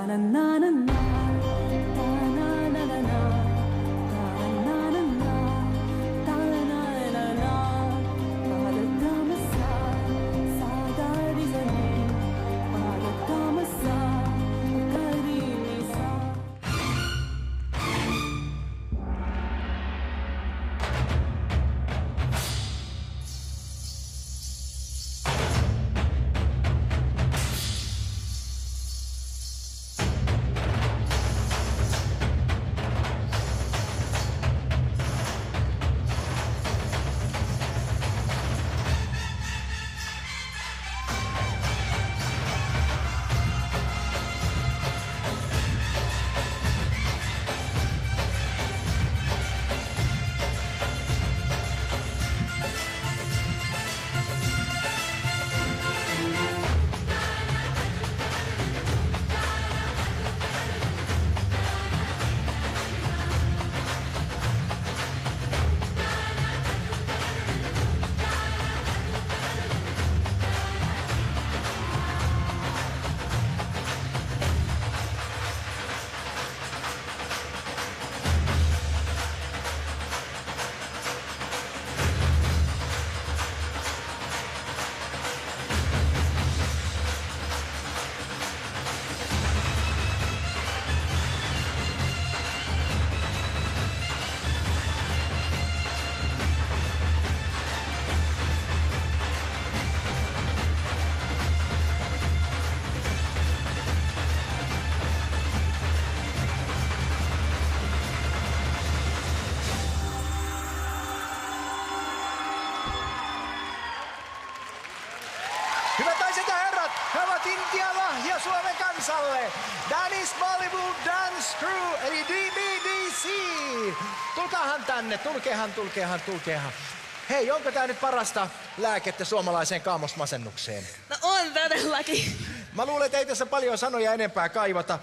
Hyvät naiset ja herrat, he ovat Intian lahja Suomen kansalle. Danish Bollywood Dance Crew, eli DBDC. Tulkaahan tänne, tulkeehan. Hei, onko tää nyt parasta lääkettä suomalaiseen kaamosmasennukseen? No on todellakin. Mä luulen, että ei tässä paljon sanoja enempää kaivata.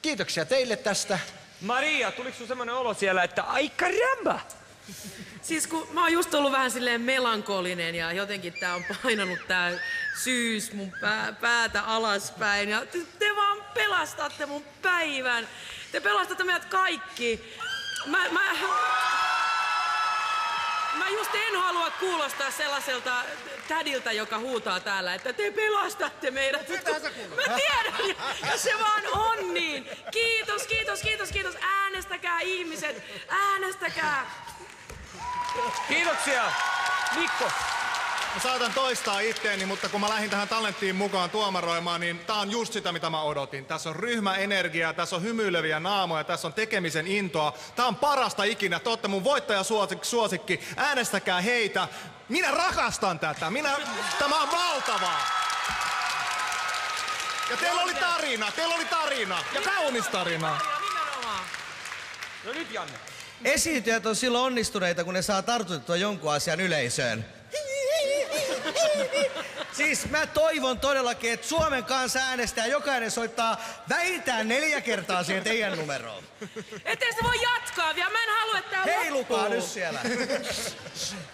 Kiitoksia teille tästä. Maria, tuliko sun semmonen olo siellä, että ai caramba? Siis kun mä oon just ollut vähän silleen melankolinen ja jotenkin tää on painanut tää syys mun päätä alaspäin. Ja te vaan pelastatte mun päivän. Te pelastatte meidät kaikki. Mä just en halua kuulostaa sellaiselta tädiltä, joka huutaa täällä, että te pelastatte meidät. Mä tiedän, ja se vaan on niin. Kiitos. Äänestäkää ihmiset, äänestäkää. Kiitoksia. Mikko. Mä saatan toistaa itteeni, mutta kun mä lähdin tähän talenttiin mukaan tuomaroimaan, niin tää on just sitä, mitä mä odotin. Tässä on ryhmäenergiaa, tässä on hymyileviä naamoja, tässä on tekemisen intoa. Tää on parasta ikinä. Te ootte mun voittajasuosikki. Äänestäkää heitä. Minä rakastan tätä. Tämä on valtavaa. Ja teillä oli tarina. Ja kaunis tarina. No nyt Janne. Esiintyjät on silloin onnistuneita, kun ne saa tartutettua jonkun asian yleisöön. Siis mä toivon todellakin, että Suomen kansa äänestää ja jokainen soittaa vähintään 4 kertaa siihen teidän numeroon. Ettei se voi jatkaa vielä. Mä en halua, että tää loppuu. Heilukaa nyt siellä.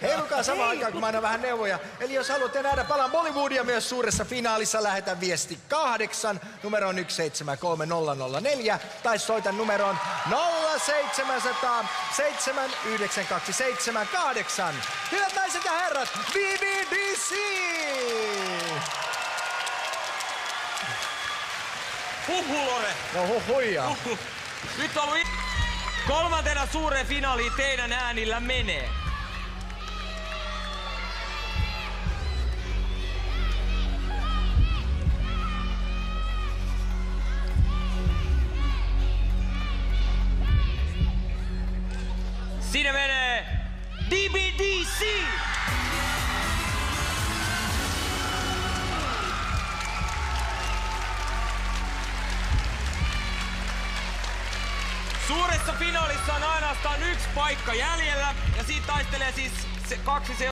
Heilukaa samaan aikaan, kun mä annan vähän neuvoja. Eli jos haluatte nähdä palan Bollywoodia myös suuressa finaalissa, lähetä viesti 8 numeroon 173 004 tai soita numeroon 0700 7927 Hyvät naiset ja herrat, BBDC! Lore. No huhuja. Nyt on ollut kolmantena suureen finaaliin teidän äänillä menee. Siinä menee DBDC! Suuressa finaalissa on ainoastaan 1 paikka jäljellä ja siitä taistelee siis 2